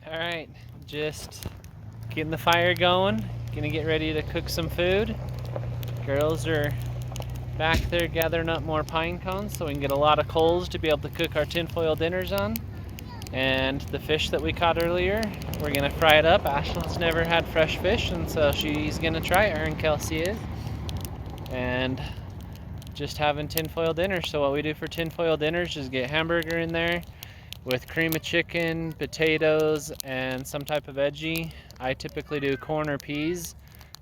All right, just getting the fire going. Gonna get ready to cook some food. Girls are back there gathering up more pine cones so we can get a lot of coals to be able to cook our tinfoil dinners on. And the fish that we caught earlier, we're gonna fry it up. Ashlyn's never had fresh fish, and so she's gonna try it, her and Kelsey is. And just having tinfoil dinners. So what we do for tinfoil dinners is get hamburger in there with cream of chicken, potatoes, and some type of veggie. I typically do corn or peas,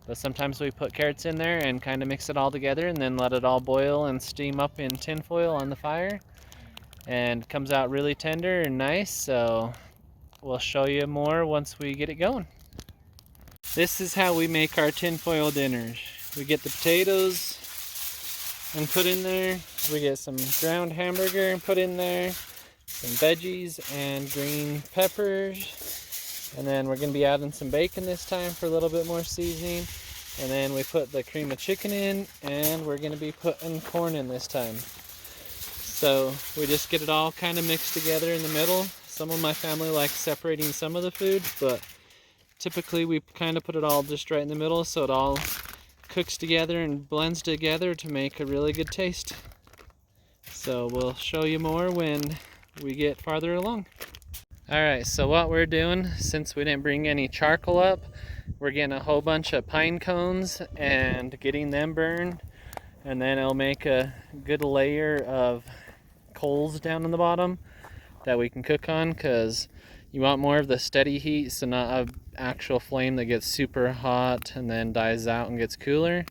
but sometimes we put carrots in there and kind of mix it all together and then let it all boil and steam up in tinfoil on the fire. And it comes out really tender and nice, so we'll show you more once we get it going. This is how we make our tinfoil dinners. We get the potatoes and put in there. We get some ground hamburger and put in there. Some veggies and green peppers, and then we're going to be adding some bacon this time for a little bit more seasoning, and then we put the cream of chicken in, and we're going to be putting corn in this time. So we just get it all kind of mixed together in the middle. Some of my family likes separating some of the food, but typically we kind of put it all just right in the middle so it all cooks together and blends together to make a really good taste. So we'll show you more when we get farther along. Alright, so what we're doing, since we didn't bring any charcoal up, we're getting a whole bunch of pine cones and getting them burned, and then it'll make a good layer of coals down in the bottom that we can cook on, because you want more of the steady heat, so not an actual flame that gets super hot and then dies out and gets cooler.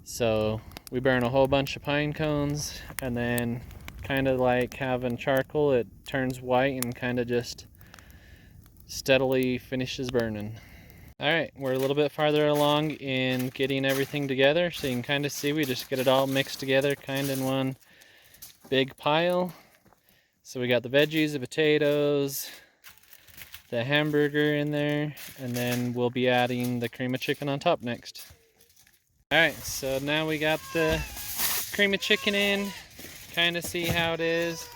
So we burn a whole bunch of pine cones, and then kind of like having charcoal, it turns white and kind of just steadily finishes burning. Alright, we're a little bit farther along in getting everything together, so you can kind of see we just get it all mixed together kind of in one big pile. So we got the veggies, the potatoes, the hamburger in there, and then we'll be adding the cream of chicken on top next. Alright, so now we got the cream of chicken in. Kind of see how it is.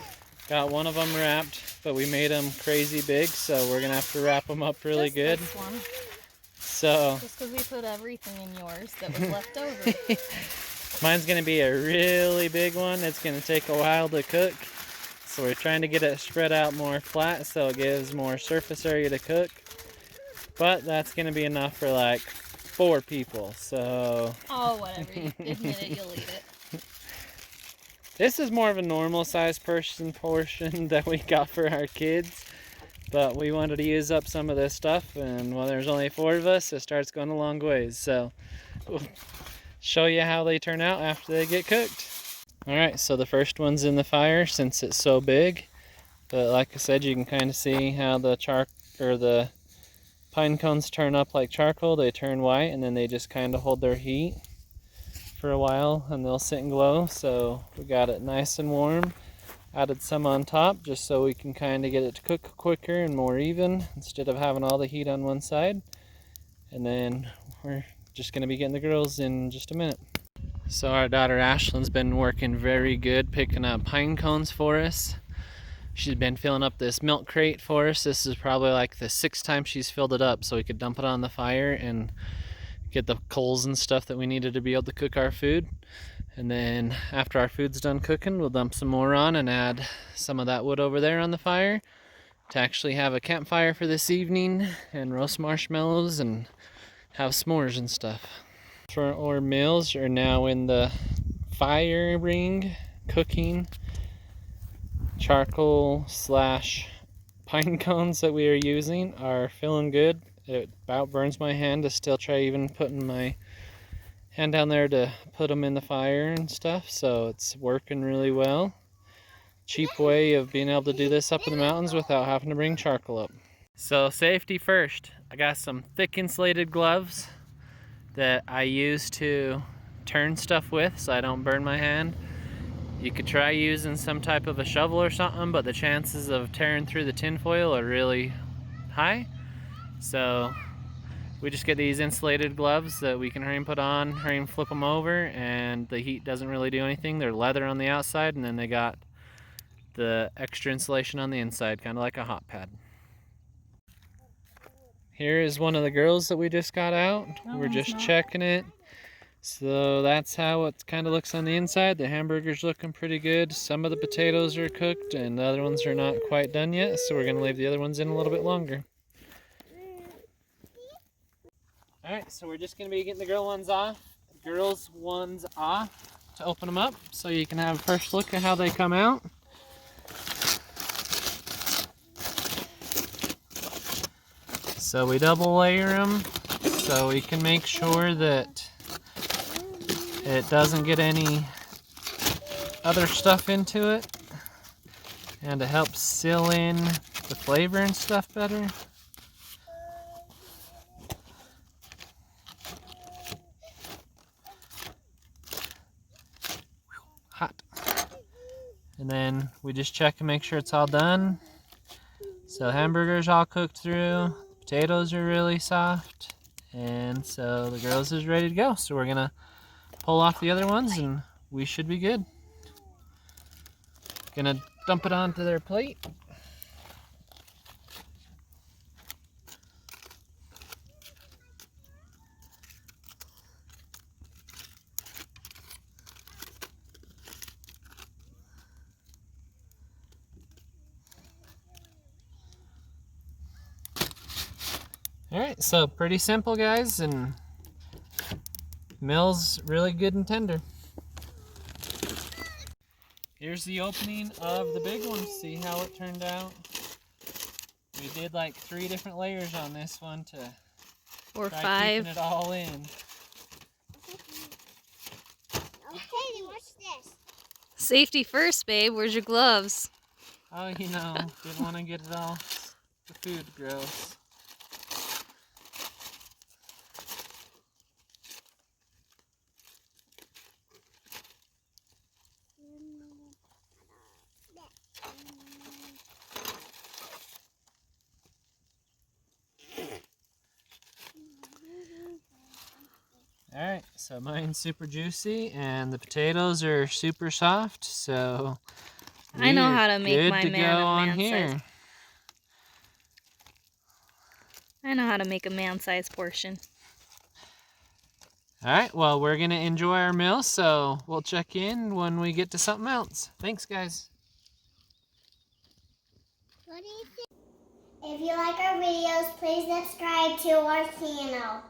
Got one of them wrapped, but we made them crazy big, so we're gonna have to wrap them up really just good. This one. So just because we put everything in yours that was left over. Mine's gonna be a really big one. It's gonna take a while to cook, so we're trying to get it spread out more flat so it gives more surface area to cook. But that's gonna be enough for like 4 people. So oh, whatever. You admit it, you'll eat it. This is more of a normal size portion that we got for our kids, but we wanted to use up some of this stuff, and while there's only 4 of us, it starts going a long ways. So we'll show you how they turn out after they get cooked. Alright, so the first one's in the fire since it's so big, but like I said, you can kind of see how the pine cones turn up like charcoal. They turn white and then they just kind of hold their heat for a while and they'll sit and glow. So we got it nice and warm. Added some on top just so we can kind of get it to cook quicker and more even instead of having all the heat on one side. And then we're just going to be getting the girls in just a minute. So our daughter Ashlyn's been working very good picking up pine cones for us. She's been filling up this milk crate for us. This is probably like the 6th time she's filled it up so we could dump it on the fire and get the coals and stuff that we needed to be able to cook our food. And then after our food's done cooking, we'll dump some more on and add some of that wood over there on the fire to actually have a campfire for this evening and roast marshmallows and have s'mores and stuff. Our meals are now in the fire ring cooking. Charcoal / pine cones that we are using are feeling good. It about burns my hand to still try even putting my hand down there to put them in the fire and stuff, so it's working really well. Cheap way of being able to do this up in the mountains without having to bring charcoal up. So safety first. I got some thick insulated gloves that I use to turn stuff with so I don't burn my hand. You could try using some type of a shovel or something, but the chances of tearing through the tinfoil are really high. So we just get these insulated gloves that we can hurry and put on, hurry and flip them over, and the heat doesn't really do anything. They're leather on the outside, and then they got the extra insulation on the inside, kind of like a hot pad. Here is one of the girls that we just got out. That We're one's just not. checking it. So that's how it kind of looks on the inside. The hamburger's looking pretty good. Some of the potatoes are cooked and the other ones are not quite done yet. So we're going to leave the other ones in a little bit longer. Alright, so we're just going to be getting the girls ones off to open them up so you can have a first look at how they come out. So we double layer them so we can make sure that it doesn't get any other stuff into it, and it helps seal in the flavor and stuff better. Hot. And then we just check and make sure it's all done. So hamburger's all cooked through, potatoes are really soft, and so the girls is ready to go. So we're gonna pull off the other ones and we should be good. Gonna dump it onto their plate. Alright, so pretty simple, guys, and Mill's really good and tender. Here's the opening of the big one. See how it turned out? We did like 3 different layers on this one to Or try 5. keeping it all in. Okay, watch this. Safety first, babe. Where's your gloves? Oh, you know, didn't want to get it all the food gross. Alright, so mine's super juicy and the potatoes are super soft, so I know we're how to make good my to man go a on man here. size. I know how to make a man-sized portion. Alright, well, we're going to enjoy our meal, so we'll check in when we get to something else. Thanks, guys. What do you think? If you like our videos, please subscribe to our channel.